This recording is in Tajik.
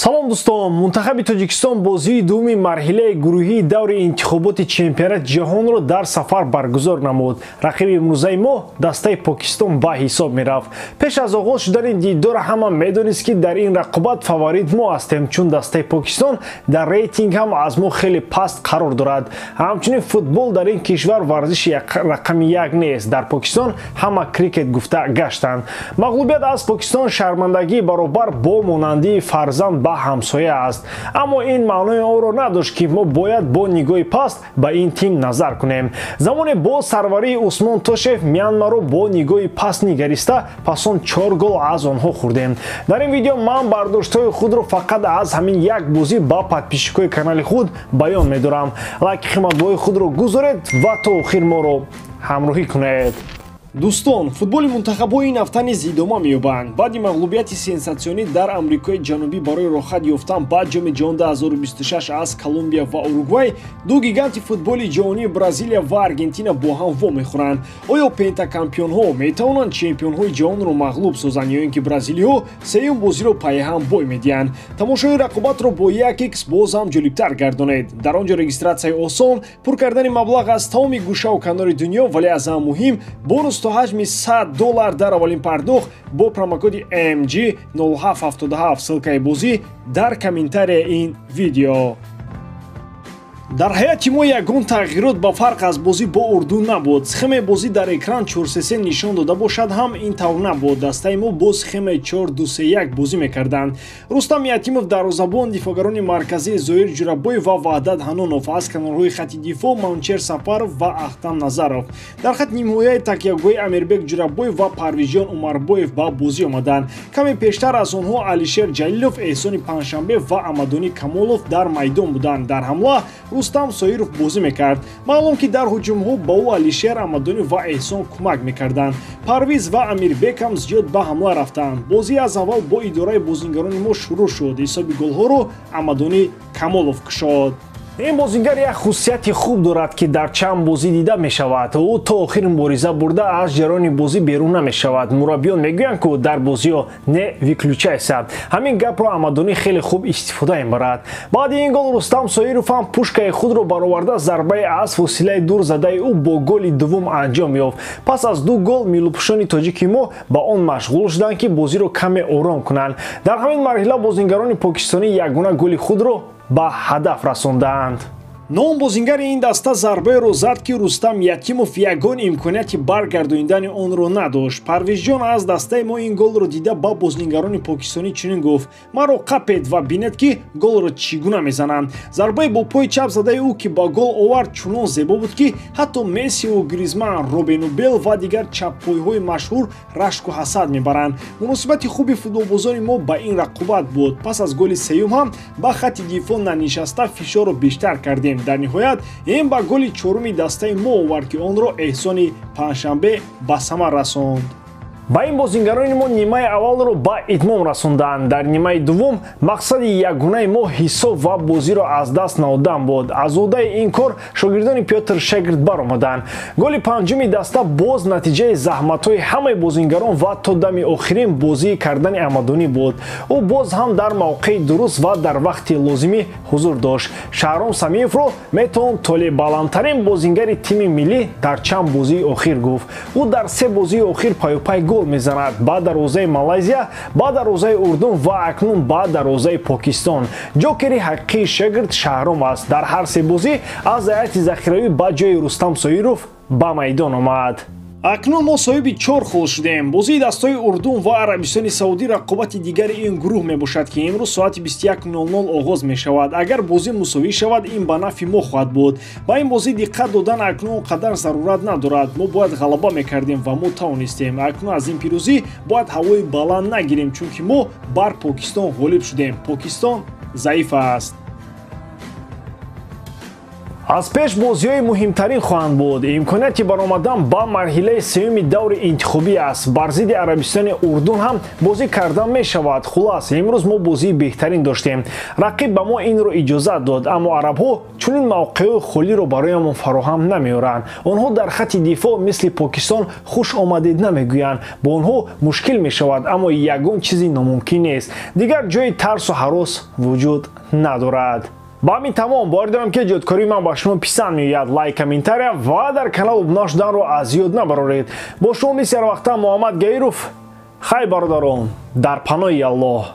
салом дӯстон, мунтахаби Тоҷикистон бозии дуввуми марҳилаи гурӯҳии даври интихоботи чемпионати ҷаҳонро дар сафар баргузор намуд. Рақиби имрӯзаи мо дастаи Покистон ба ҳисоб мерафт. Пеш аз оғоз шудани дидор ҳама медонист ки дар ин рақобат фаворит мо ҳастем, чун дастаи Покистон дар рейтинг ҳам аз мо хеле паст қарор дорад. Ҳамчунин футбол дар ин кишвар варзиши рақами як нест. Дар Покистон ҳама крикет гуфта гаштанд. Мағлубият аз Покистон шармандагии баробар бо монандии фарзанд ба ҳамсоя аст. Аммо ин маънои онро надошт ки мо бояд бо нигоҳи паст ба ин тим назар кунем. Замоне бо сарварии Усмон Тошев Мянмаро бо нигоҳи паст нигариста, пас он 4 гол аз онҳо хӯрдем. Дар ин видео ман бардоштҳои худро фақат аз ҳамин як бозӣ ба подписчикои канали худ баён медорам. Лайки қиматбоҳои худро гузоред ва то охир моро ҳамроҳӣ кунед. Дӯстон, футболи мунтахабҳои ин ҳафта низ идома меёбанд. Баъди мағлубияти сенсатсионӣ дар Амрикои Ҷанубӣ барои рохат ёфтан ба ҷоми ҷаҳон 2026 аз Колумбия ва Уругвай, ду гиганти футболи ҷаҳонӣ Бразилия ва Аргентина бо ҳам вомехӯранд. Оё пентакампионҳо метавонанд чемпионҳои ҷаҳонро мағлуб созанд ё ин ки бразилиҳо сеюм бозиро пайҳам бой медиҳанд? Тамошои рақобатро бо 1x боз ҳам ҷолибтар гардонед. Дар он ҷо регистратсияи осон, пур кардани маблағ аз тамоми гӯшаву канори дунё, вале аз ҳам муҳим, бонус то ҳаҷми $100 дар аввалин пардохт бо промокоди AMG 0777 ссилкаи бозӣ дар комментарияи ин видео. Дар ҳаёти мо ягон тағйирот ба фарқ аз бозӣ бо Урду набуд. Схемаи бозӣ дар экран 4-3-3 нишон дода бошад, ҳам ин тавр набуд. Дастаи мо бо схемаи 4-2-3-1 бозӣ мекарданд. Рустам Ятимов дарвозабон, дифоъгарони марказӣ Зоир Ҷурабоев ва Ваҳдат Ҳанонов, аз канорҳои хати дифоъ Манучер Сафаров ва Ахтам Назаров. Дар хати нимояи такягӯи Амирбек Ҷурабоев ва Парвиҷон Умарбоев ба бозӣ омаданд. Каме пештар аз онҳо Алишер Ҷалилов, Эҳсони Паншанбе ва Амадони Камолов дар майдон буданд. Дар ҳамла Рустам Соиров бозӣ мекард. Маълум ки дар ҳуҷумҳо ба ӯ Алишер, Амадони ва Эҳсон кӯмак мекарданд. Парвиз ва Амирбек ҳам зиёд ба ҳамла рафтанд. Бозӣ аз аввал бо идораи бозингарони мо шурӯъ шуд. Ҳисоби голҳоро Амадони Камолов кушод. ин бозингар як хусусияти хуб дорад ки дар чанд бозӣ дида мешавад. ӯ то охир мубориза бурда аз ҷараёни бозӣ берун намешавад. Мураббиён мегӯянд ки ӯ дар бозиҳо не выключайся. Ҳамин гапро Амадонӣ хеле хуб истифода мебарад. Баъди ин гол Рустам Соиров ҳам пушкаи худро бароварда зарбаи аз фосилаи дур задаи ӯ бо голи дуввум анҷом ёфт. Пас аз ду гол миллупӯшони тоҷики мо ба он машғул шуданд ки бозиро каме ором кунанд. Дар ҳамин марҳила бозингарони покистонӣ ягона голи худро ба ҳадаф расонданд. Ном бозингари ин даста зарбаеро зад ки Рустам Ятимов ягон имконияти баргардонидани онро надошт. Парвизҷон аз дастаи мо ин голро дида ба бозингарони покистонӣ чунин гуфт: маро қапед ва бинед ки голро чӣ гуна мезананд. Зарбаи бо пои чап задаи ӯ ки ба гол овард чунон зебо буд ки ҳатто Мессиу Гризман, Робину Бел ва дигар чаппойҳои машҳур рашку ҳасад мебаранд. Муносибати хуби футболбозони мо ба ин рақобат буд. Пас аз голи сеюм ҳам ба хати дифоъ нанишаста фишорро бештар кардем. Дар ниҳоят ин ба голи чоруми дастаи мо овард ки онро Эҳсони Паншанбе ба самар расонд. Ба ин бозингарони мо нимаи аввалро ба итмом расонданд. Дар нимаи дуввум мақсади ягонаи мо ҳисоб ва бозиро аз даст наодан буд. Азодаи ин кор шогирдони Пётр Шегирд баромаданд. Голи панҷуми даста боз натиҷаи заҳматҳои ҳамаи бозингарон ва то дами охирин бозӣ кардани Амадонӣ буд. Ӯ боз ҳам дар мавқеи дуруст ва дар вақти лозимӣ ҳузур дошт. Шаҳром Самиевро метавон толебаландтарин бозингари тими миллӣ дар чанд бозии охир гуфт. ӯ дар се бозии охир пайопай гол мезанад. Ба дарвозаи Малайзия, ба дарвозаи Урдун ва акнун ба дарвозаи Покистон. ҷокери ҳақиқии Шегирд Шаҳром аст. Дар ҳар се бозӣ аз ҳайати захиравӣ ба ҷои Рустам Соиров ба майдон омад. Акнун мо соҳиби 4 хол шудем. Бозии дастаи Урдун ва Арабистони Саудӣ рақобати дигари ин гурӯҳ мебошад ки имрӯз соати 21:00 оғоз мешавад. Агар бозӣ мусовӣ шавад, ин ба нафи мо хоҳад буд. Ба ин бозӣ диққат додан акнун он қадар зарурат надорад. Мо бояд ғалаба мекардем ва мо тавонистем. Акнун аз ин пирӯзӣ бояд ҳавои баланд нагирем, чунки мо бар Покистон ғолиб шудем. Покистон заиф аст. аз пеш бозиҳои муҳимтарин хоҳанд буд. имконияти баромадан ба марҳилаи сеюми даври интихобӣ аст. бар зидди Арабистони Урдун ҳам бозӣ карда мешавад. хулас имрӯз мо бозии беҳтарин доштем. рақиб ба мо инро иҷозат дод, аммо арабҳо чунин мавқеҳои холиро бароямон фароҳам намеоранд. онҳо дар хатти дифоъ мисли Покистон хушомадед намегӯянд. бо онҳо мушкил мешавад, аммо ягон чизи номумкин нест. дигар ҷои тарсу ҳарос вуҷуд надорад. ба ҳамин тамом бовар дорам ки ҷодкории ман ба шумо писанд меояд. лайк, комментария ва дар канал обуна шуданро аз ёд набароред. бо шумо мисли ҳар вақта Муҳаммад Гаиров. хай бародарон, дар паноҳи Аллоҳ.